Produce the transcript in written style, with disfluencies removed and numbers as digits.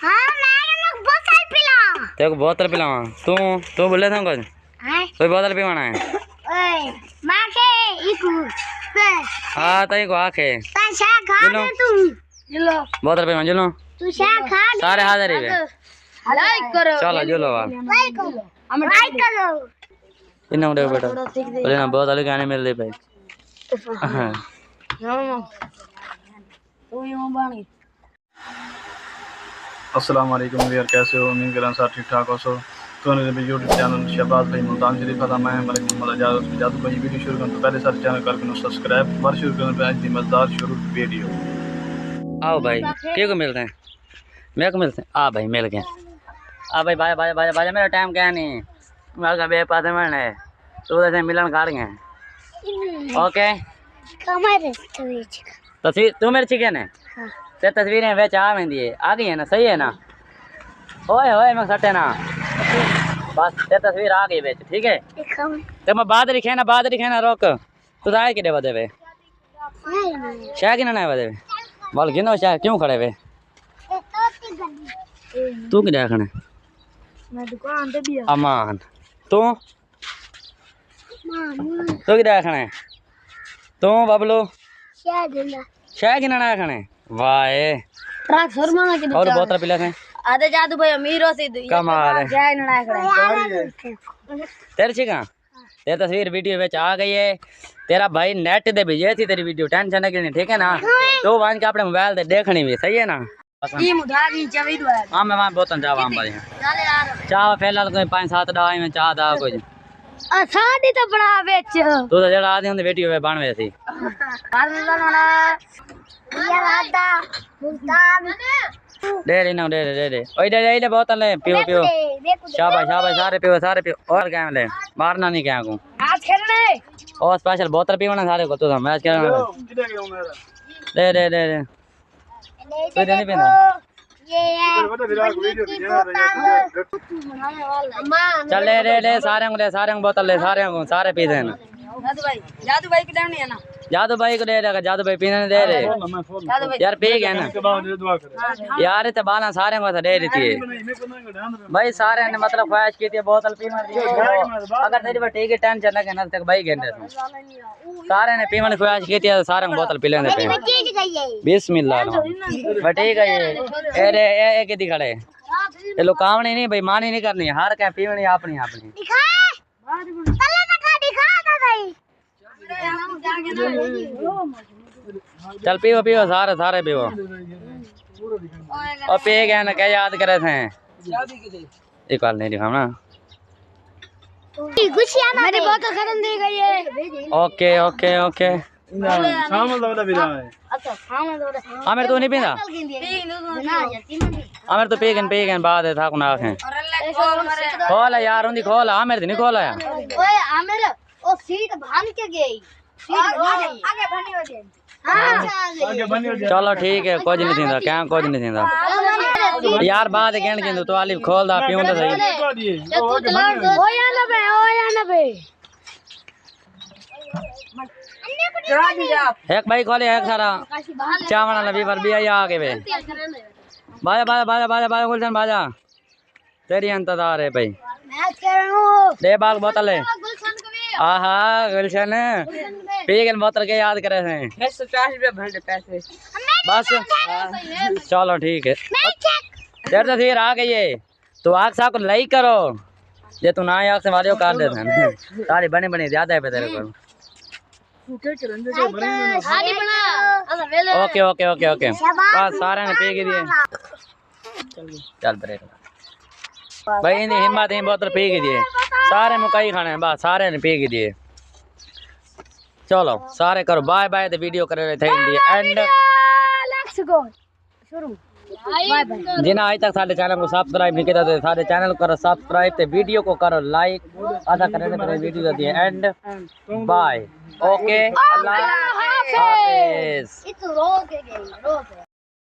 हां मैं बोतल पिला तेरे को बोतल पिलावा तू बोले था कुछ हां कोई बोतल पीवाना है ओए मां के इकू हां तई को आखे ता शा खा दे तू लो बोतल पीवा चलो तू शा खा दे सारे हाजिर ही लाइक करो चलो चलो लाइक करो हम लाइक करो इन्ना उड़े बेटा बोले ना बोतल गाने मिल दे भाई हां तो यूं बाणी अस्सलाम वालेकुम यार, कैसे हो? उम्मीद करें सब ठीक ठाक हो। सो तो मेरे यूट्यूब चैनल शहबाज भाई मुल्तान शरीफ का मैं मलिक मोहम्मद आजाद जादू भाई वीडियो शुरू करने तो पहले सारे चैनल करके सब्सक्राइब बार शुरू करने पे आज दी मजेदार शुरू वीडियो। आओ भाई के को मिलते हैं मेरे को मिलते हैं आ भाई मिल गए आ भाई बाजा बाजा बाजा बाजा मेरा टाइम क्या नहीं मेरे का बे पाते मैंने तो ऐसे मिलन कर गए ओके कमर तस्वीर तू मेरे चिकन है ते तस्वीरें बेच आ वेंदी है आ गई है ना सही है ना ओए ओए मैं सटे ना बस ते तस्वीर आ गई बेच ठीक है ते मैं बाद लिखे ना रोक तू दाए किडे बदे वे शाह किना ना बदे बोल गिनो शाह क्यों खड़े वे तू किडे खने मैं दुकान पे भी अमान तू तू किडे खने तू बबलू शाह किना ना खने वाह ट्रक शर्मा के और बोतल पिला थे आधे जादू भाई अमीरों से कमाल है जय नायक तेरे छिका तेरी तस्वीर वीडियो में आ गई है तेरा भाई नेट दे भेजे थी तेरी वीडियो टेंशन नहीं ठीक है ना तो वन के अपने मोबाइल से देखनी भी सही है ना टीम उठा दी चवी दो हां मैं वहां बोतल चाह वहां पर चले यार चाह फिलहाल कोई 5-7 दाई में चाह दा कुछ साडी तो बड़ा बेच तू तो जड़ा आदि हुंदे वीडियो में बनवे थी ये राधा मुल्तान दे ना दे ओए दे बोतल ले पियो शाबाश सारे पियो और क्या ले मारना नहीं क्या को आज खेलने और स्पेशल बोतल पीवना सारे को तो मैच खेलना दे कोई नहीं पीना ये है चल ले सारे को बोतल ले सारे पी देना जादू भाई की लेनी है ना जादू भाई को दे देगा जादू भाई पीने दे रहे यार पी गए ना यार तो बाला सारे को दे देती है भाई सारे ने मतलब ख्वाहिश की थी बोतल पीने दी अगर तेरी पर ठीक है टेंशन लगे ना तक भाई गेंदे सारे ने पीने की ख्वाहिश की थी सारे को बोतल पी लेने पे बिस्मिल्लाह ठीक है अरे ए के खड़े ये लोग काम नहीं भाई मानी नहीं करनी हर क्या पीवनी अपनी चल पियो सारे पियो और पी गए ना क्या याद करे थे एक बार नहीं दिखाओ ना मेरी बोतल खत्म दी गई है ओके आमिर तू नहीं पींदा आमिर तो पी गए बाद है था कुना आखे खोल यार उन्दी खोल आमिर नहीं खोला यार ओए आमिर ओ सीट भान के गई आगे बनी हो चलो ठीक है कुछ नहीं थींदा क्या कुछ नहीं थींदा यार बाद कहन के तो आलिफ खोल दा पियो तो सही ओया ना बे एक भाई खोले एक सारा चावल लबी पर भी आगे वे बाजा गुलशन बाजा तेरी इंतजार है भाई दे बाग बोतल है आहा गुलशन पी गए बोतल के याद करे थे पैसे बस चलो ठीक है तेरी तस्वीर आ गई है तो आग सा को लाइक करो ये तू ना आग से वाले कर देते हैं सारी बनी ज्यादा है पे तेरे को ओके बस सारे ने पी के दिए चल ब्रेक भाई इन्हें हिम्मत ही बोतल पी के दिए सारे मुकाई खाने बस सारे ने पी के दिए चलो सारे करो बाय बाय द वीडियो कर रहे थे एंड लेट्स गो शुरू जिन्हें आज तक सारे चैनल को सब्सक्राइब नहीं किया तो सारे चैनल को करो सब्सक्राइब ते वीडियो को करो लाइक आधा करने मेरे वीडियो दिए एंड बाय ओके अल्लाह हाफिज।